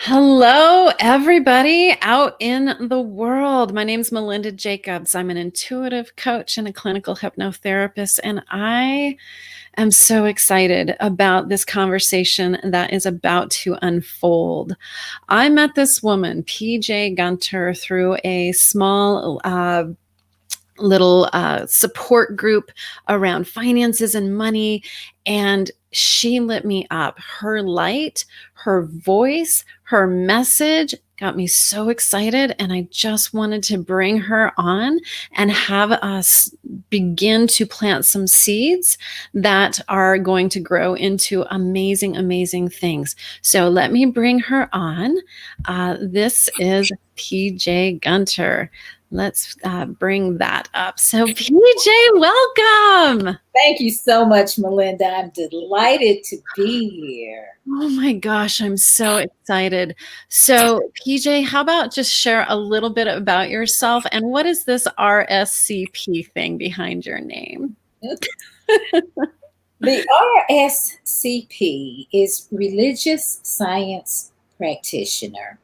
Hello, everybody out in the world. My name's Melinda Jacobs. I'm an intuitive coach and a clinical hypnotherapist, and I am so excited about this conversation that is about to unfold. I met this woman, PJ Gunter, through a small little support group around finances and money. And she lit me up. Her light, her voice, her message got me so excited. And I just wanted to bring her on and have us begin to plant some seeds that are going to grow into amazing, amazing things. So let me bring her on. This is PJ Gunter. Let's bring that up. So, PJ, welcome. Thank you so much, Melinda. I'm delighted to be here. Oh my gosh, I'm so excited. So, PJ, how about just share a little bit about yourself and what is this RSCP thing behind your name? The RSCP is Religious Science Practitioner,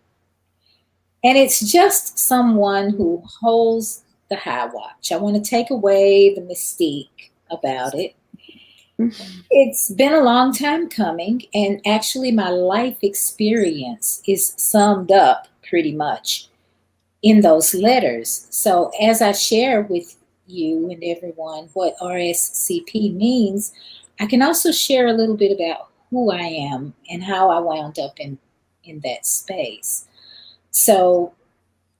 and it's just someone who holds the high watch. I want to take away the mystique about it. It's been a long time coming, and actually, my life experience is summed up pretty much in those letters. So, as I share with you and everyone what RSCP means, I can also share a little bit about who I am and how I wound up in that space. So,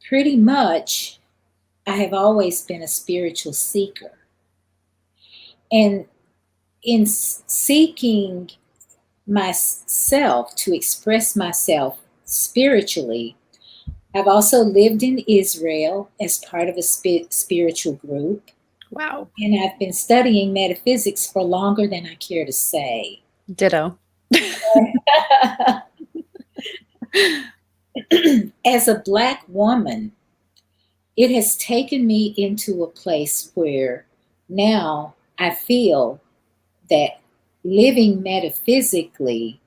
pretty much, I have always been a spiritual seeker. And in seeking myself to express myself spiritually, I've also lived in Israel as part of a spiritual group, Wow. and I've been studying metaphysics for longer than I care to say. Ditto. As a Black woman, it has taken me into a place where now I feel that living metaphysically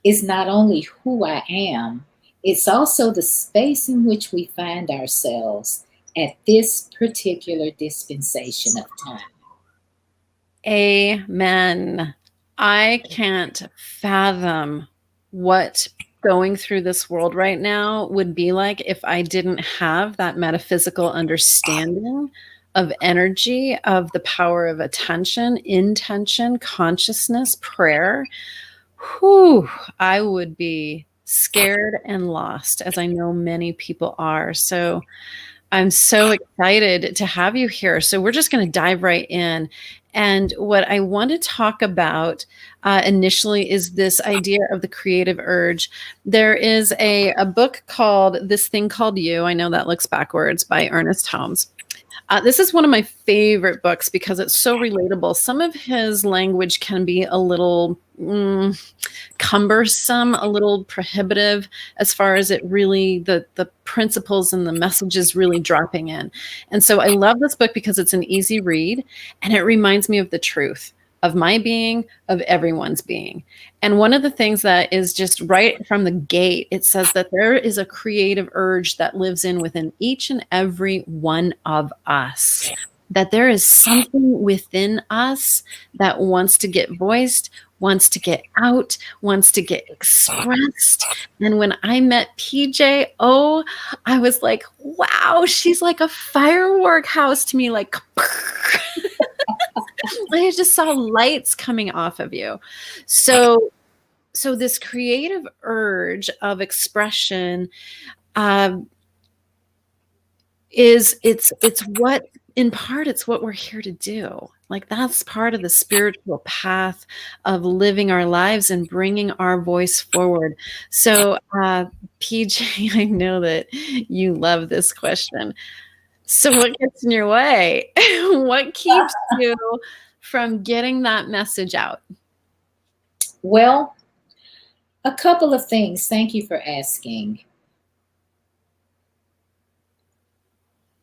is not only who I am, it's also the space in which we find ourselves at this particular dispensation of time. Amen. I can't fathom what going through this world right now would be like if I didn't have that metaphysical understanding of energy, of the power of attention, intention, consciousness, prayer. Whew, I would be scared and lost, as I know many people are. So I'm so excited to have you here. So we're just going to dive right in. And what I want to talk about initially is this idea of the creative urge. There is a book called This Thing Called You. I know that looks backwards, by Ernest Holmes. This is one of my favorite books because it's so relatable. Some of his language can be a little cumbersome, a little prohibitive as far as it really, the principles and the messages really dropping in. And so I love this book because it's an easy read and it reminds me of the truth of my being, of everyone's being. And one of the things that is just right from the gate, it says that there is a creative urge that lives in within each and every one of us. That there is something within us that wants to get voiced, wants to get out, wants to get expressed. And when I met PJ, oh, I was like, wow, she's like a firework house to me, like I just saw lights coming off of you. So this creative urge of expression um, it's what, in part, it's what we're here to do. Like that's part of the spiritual path of living our lives and bringing our voice forward. So, PJ, I know that you love this question. So, what gets in your way? What keeps you from getting that message out? Well, a couple of things. Thank you for asking.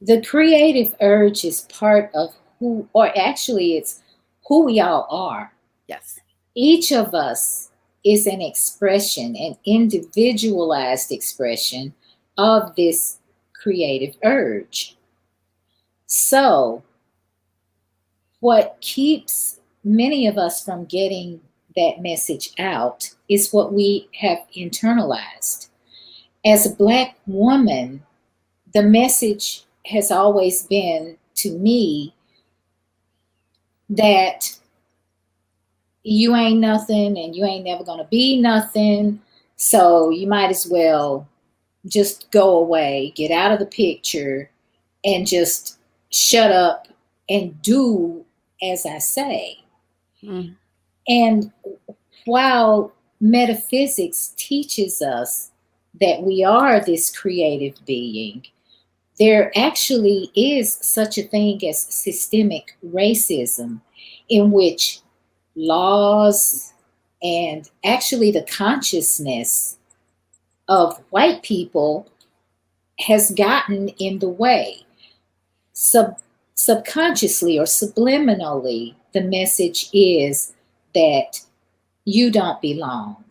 The creative urge is part of or actually, it's who we all are. Yes. Each of us is an expression, an individualized expression of this creative urge. So, what keeps many of us from getting that message out is what we have internalized. As a Black woman, the message has always been to me that you ain't nothing and you ain't never going to be nothing. So you might as well just go away, get out of the picture, and just shut up and do as I say. Mm. And while metaphysics teaches us that we are this creative being, there actually is such a thing as systemic racism, in which laws and actually the consciousness of white people has gotten in the way. Subconsciously or subliminally, the message is that you don't belong.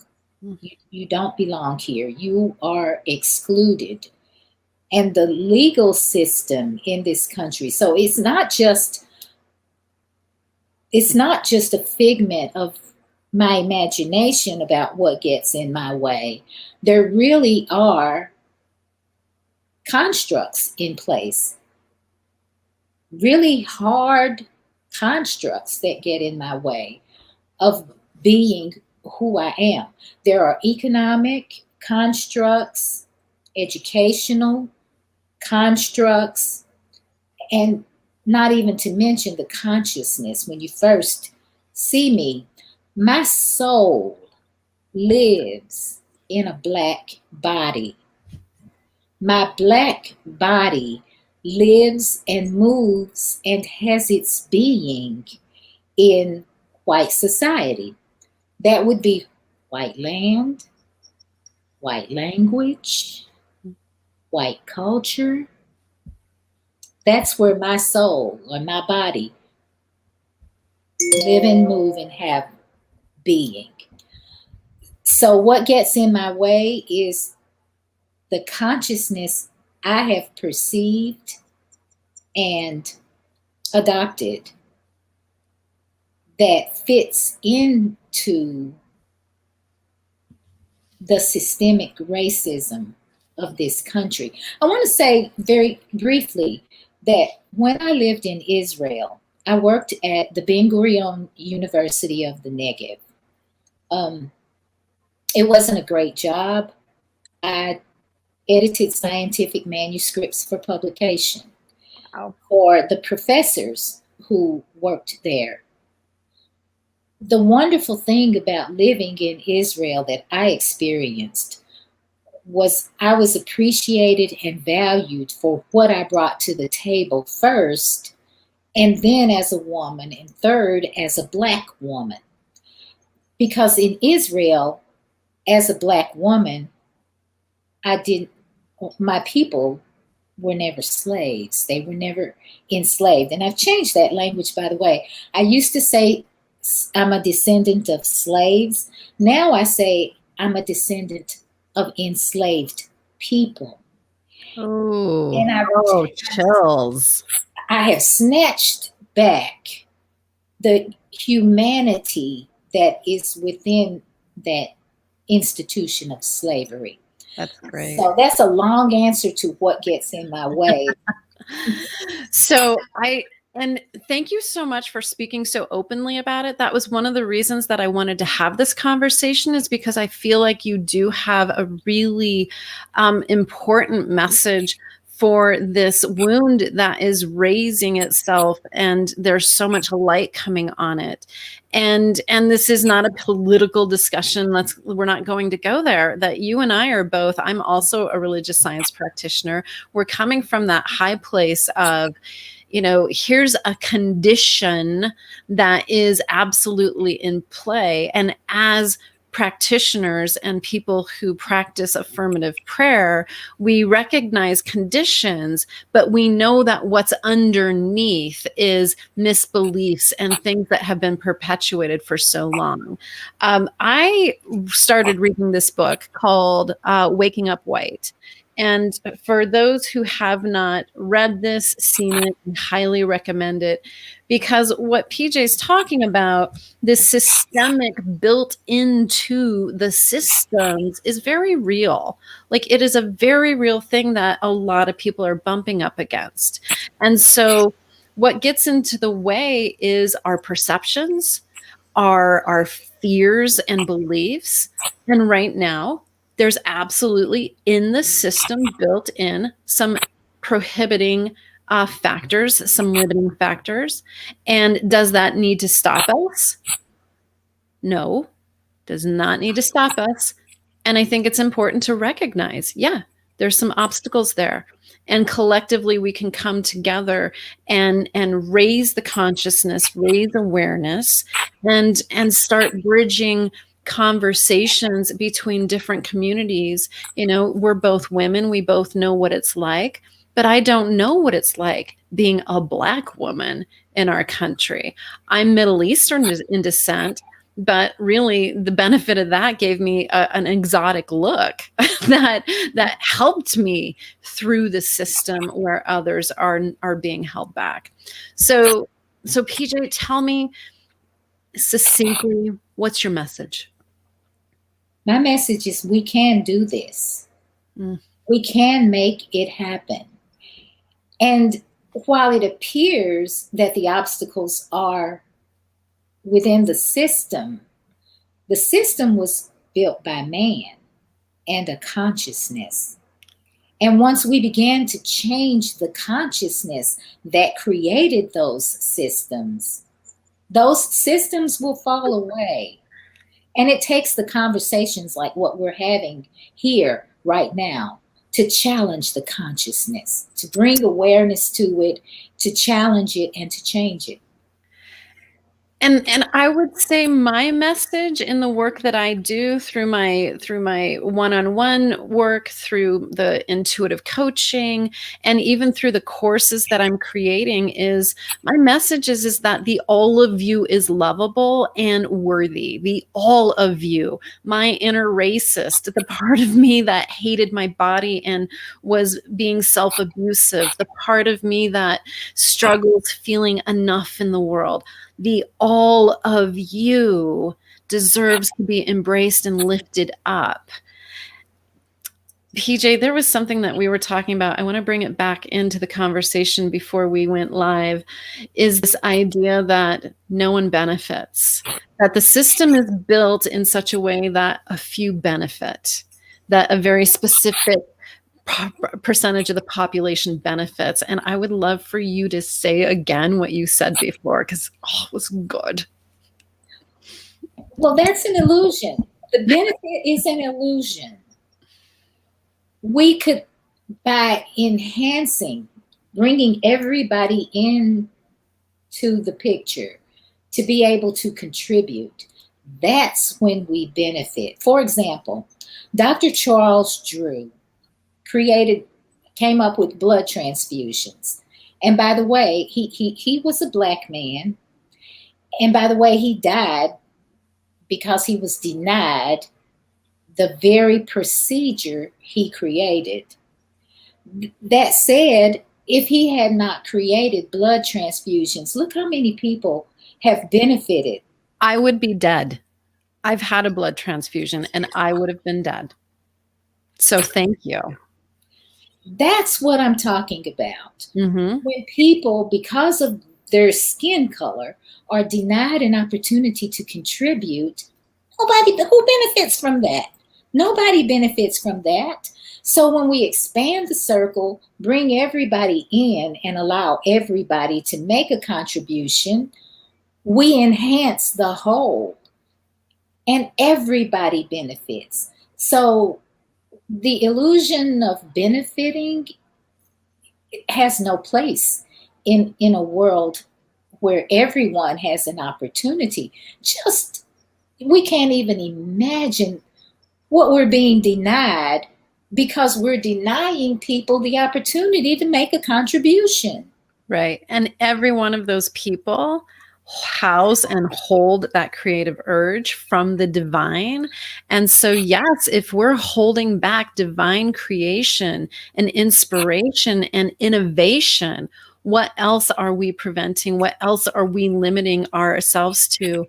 Mm. You don't belong here. You are excluded. And the legal system in this country, so it's not just a figment of my imagination about what gets in my way. There really are constructs in place, really hard constructs that get in my way of being who I am. There are economic constructs, educational constructs, and not even to mention the consciousness. When you first see me, my soul lives in a Black body. My Black body lives and moves and has its being in white society. That would be white land, white language, white culture. That's where my soul or my body live and move and have being. So, what gets in my way is the consciousness I have perceived and adopted that fits into the systemic racism of this country. I want to say very briefly that when I lived in Israel, I worked at the Ben Gurion University of the Negev. Um, it wasn't a great job. I edited scientific manuscripts for publication Wow. for the professors who worked there. The wonderful thing about living in Israel that I experienced was I was appreciated and valued for what I brought to the table first, and then as a woman, and third as a Black woman. Because in Israel, as a Black woman, I didn't, my people were never slaves. They were never enslaved. And I've changed that language, by the way. I used to say I'm a descendant of slaves. Now I say I'm a descendant of enslaved people. Oh, And oh, chills. I have snatched back the humanity that is within that institution of slavery. That's great. So that's a long answer to what gets in my way. So and thank you so much for speaking so openly about it. That was one of the reasons that I wanted to have this conversation, is because I feel like you do have a really important message for this wound that is raising itself, and there's so much light coming on it. And this is not a political discussion. We're not going to go there. That you and I are both, I'm also a religious science practitioner. We're coming from that high place of, here's a condition that is absolutely in play. And as practitioners and people who practice affirmative prayer, we recognize conditions, but we know that what's underneath is misbeliefs and things that have been perpetuated for so long. I started reading this book called Waking Up White. And for those who have not read this, seen it, I highly recommend it, because what PJ is talking about, this systemic built into the systems, is very real. Like, it is a very real thing that a lot of people are bumping up against. And so what gets into the way is our perceptions, our fears and beliefs. And right now, there's absolutely in the system built in some prohibiting factors, some limiting factors. And does that need to stop us? No, does not need to stop us. And I think it's important to recognize, yeah, there's some obstacles there. And collectively we can come together and raise the consciousness, raise awareness, and start bridging conversations between different communities. You know, we're both women, we both know what it's like, but I don't know what it's like being a Black woman in our country. I'm Middle Eastern in descent, but really the benefit of that gave me an exotic look that helped me through the system where others are being held back. So PJ, tell me succinctly, what's your message? My message is we can do this. Mm. We can make it happen. And while it appears that the obstacles are within the system was built by man and a consciousness. And once we began to change the consciousness that created those systems will fall away. And it takes the conversations like what we're having here right now to challenge the consciousness, to bring awareness to it, to challenge it, and to change it. And I would say my message in the work that I do through my one-on-one work, through the intuitive coaching, and even through the courses that I'm creating, is my message is that the all of you is lovable and worthy. The all of you, my inner racist, the part of me that hated my body and was being self-abusive, the part of me that struggles feeling enough in the world. The all of you deserves to be embraced and lifted up. PJ, there was something that we were talking about. I want to bring it back into the conversation before we went live, is this idea that no one benefits, that the system is built in such a way that a few benefit, that a very specific percentage of the population benefits. And I would love for you to say again what you said before, because it was good. Well, that's an illusion. The benefit is an illusion. We could, by enhancing, bringing everybody in to the picture to be able to contribute, that's when we benefit. For example, Dr. Charles Drew came up with blood transfusions. And by the way, he was a Black man. And by the way, he died because he was denied the very procedure he created. That said, if he had not created blood transfusions, look how many people have benefited. I would be dead. I've had a blood transfusion and I would have been dead. So thank you. That's what I'm talking about. Mm-hmm. When people, because of their skin color, are denied an opportunity to contribute, who benefits from that? Nobody benefits from that. So when we expand the circle, bring everybody in and allow everybody to make a contribution, we enhance the whole and everybody benefits. So the illusion of benefiting has no place in a world where everyone has an opportunity. Just We can't even imagine what we're being denied because we're denying people the opportunity to make a contribution. Right. And every one of those people house and hold that creative urge from the divine. And so, yes, if we're holding back divine creation and inspiration and innovation, what else are we preventing? What else are we limiting ourselves to?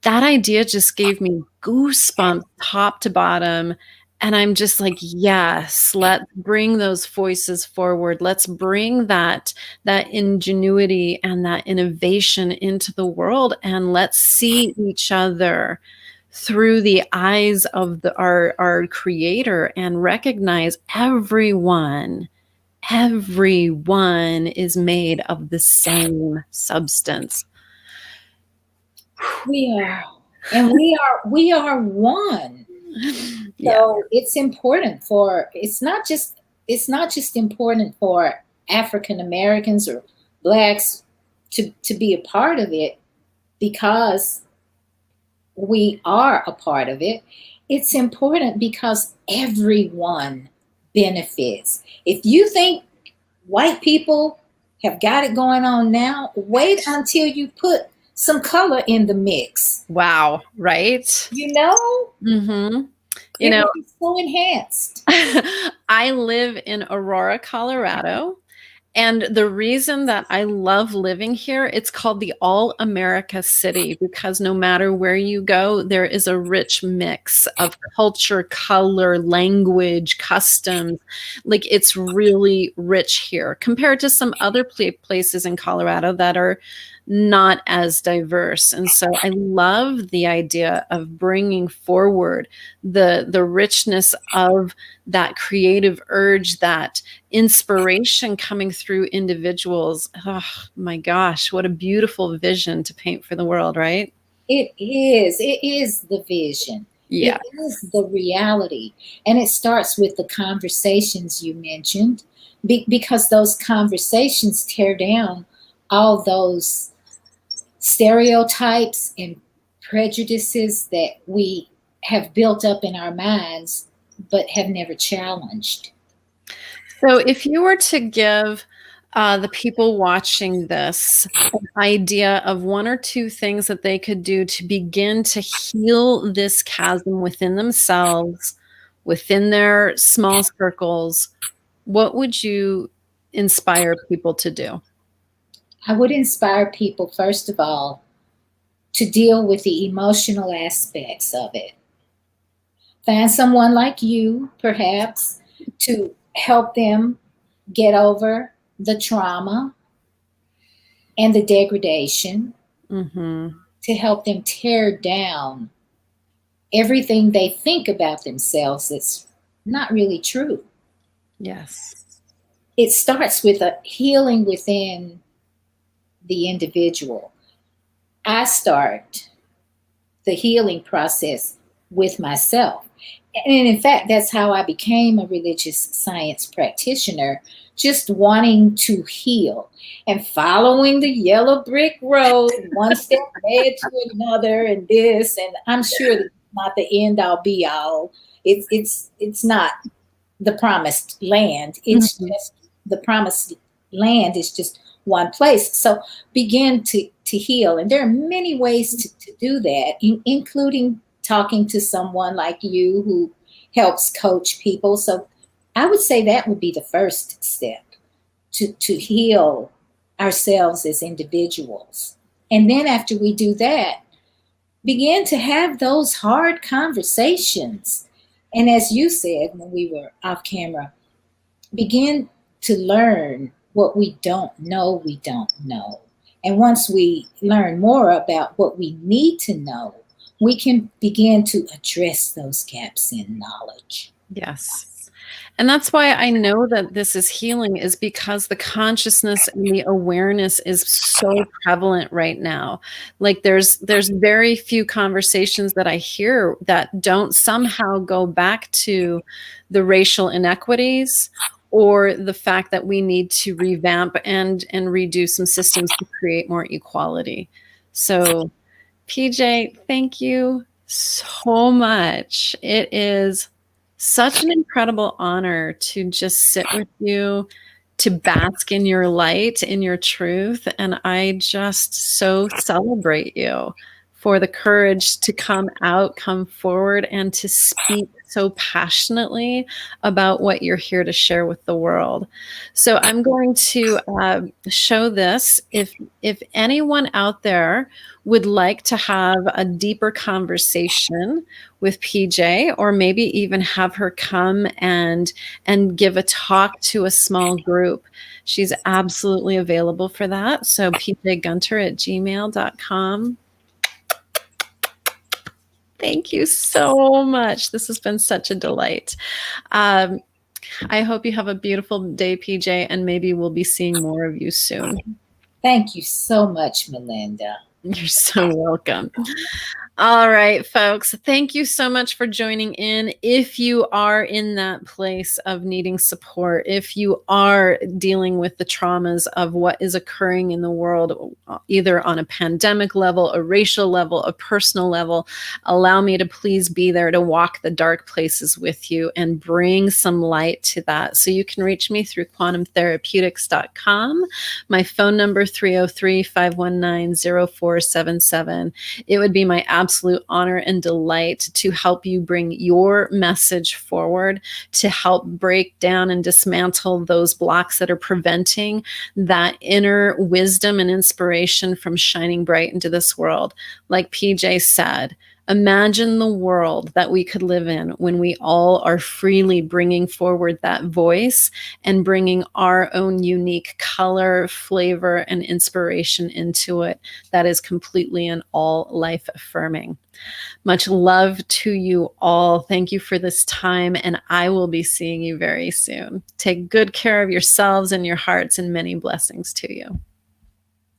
That idea just gave me goosebumps top to bottom. And I'm just like, yes, let's bring those voices forward. Let's bring that ingenuity and that innovation into the world, and let's see each other through the eyes of our creator and recognize everyone is made of the same substance. We are, and we are one. Yeah. So it's not just important for African Americans or blacks to be a part of it because we are a part of it. It's important because everyone benefits. If you think white people have got it going on now, wait until you put some color in the mix. Wow, right? You know, Mhm. You it know, will be so enhanced. I live in Aurora, Colorado, and the reason that I love living here, it's called the All America City because no matter where you go, there is a rich mix of culture, color, language, customs. Like it's really rich here compared to some other places in Colorado that are not as diverse. And so I love the idea of bringing forward the richness of that creative urge, that inspiration coming through individuals. Oh my gosh, what a beautiful vision to paint for the world, right? It is the vision. Yeah. It is the reality. And it starts with the conversations you mentioned, because those conversations tear down all those stereotypes and prejudices that we have built up in our minds but have never challenged. So, if you were to give the people watching this an idea of one or two things that they could do to begin to heal this chasm within themselves, within their small circles, what would you inspire people to do? I would inspire people, first of all, to deal with the emotional aspects of it. Find someone like you, perhaps, to help them get over the trauma and the degradation, Hmm. to help them tear down everything they think about themselves that's not really true. Yes. It starts with a healing within the individual. I start the healing process with myself. And in fact, that's how I became a religious science practitioner, just wanting to heal and following the yellow brick road, one step led to another, and this. And I'm sure that it's not the end all be all. It's not the promised land. It's Mhm. just the promised land is just one place. So begin to heal. And there are many ways to do that, including talking to someone like you who helps coach people. So I would say that would be the first step to heal ourselves as individuals. And then after we do that, begin to have those hard conversations. And as you said when we were off camera, begin to learn what we don't know. And once we learn more about what we need to know, we can begin to address those gaps in knowledge. Yes. And that's why I know that this is healing, is because the consciousness and the awareness is so prevalent right now. Like there's very few conversations that I hear that don't somehow go back to the racial inequities or the fact that we need to revamp and redo some systems to create more equality. So PJ, thank you so much. It is such an incredible honor to just sit with you, to bask in your light, in your truth. And I just so celebrate you for the courage to come out, come forward, and to speak so passionately about what you're here to share with the world. So I'm going to show this. If anyone out there would like to have a deeper conversation with PJ, or maybe even have her come and give a talk to a small group, she's absolutely available for that. So pjgunter@gmail.com. Thank you so much. This has been such a delight. Um, I hope you have a beautiful day, PJ, and maybe we'll be seeing more of you soon. Thank you so much, Melinda. You're so welcome. All right, folks. Thank you so much for joining in. If you are in that place of needing support, if you are dealing with the traumas of what is occurring in the world, either on a pandemic level, a racial level, a personal level, allow me to please be there to walk the dark places with you and bring some light to that. So you can reach me through quantumtherapeutics.com. My phone number 303-519-0477. It would be my absolute honor and delight to help you bring your message forward, to help break down and dismantle those blocks that are preventing that inner wisdom and inspiration from shining bright into this world. Like PJ said, imagine the world that we could live in when we all are freely bringing forward that voice and bringing our own unique color, flavor, and inspiration into it that is completely and all life affirming. Much love to you all. Thank you for this time, and I will be seeing you very soon. Take good care of yourselves and your hearts, and many blessings to you.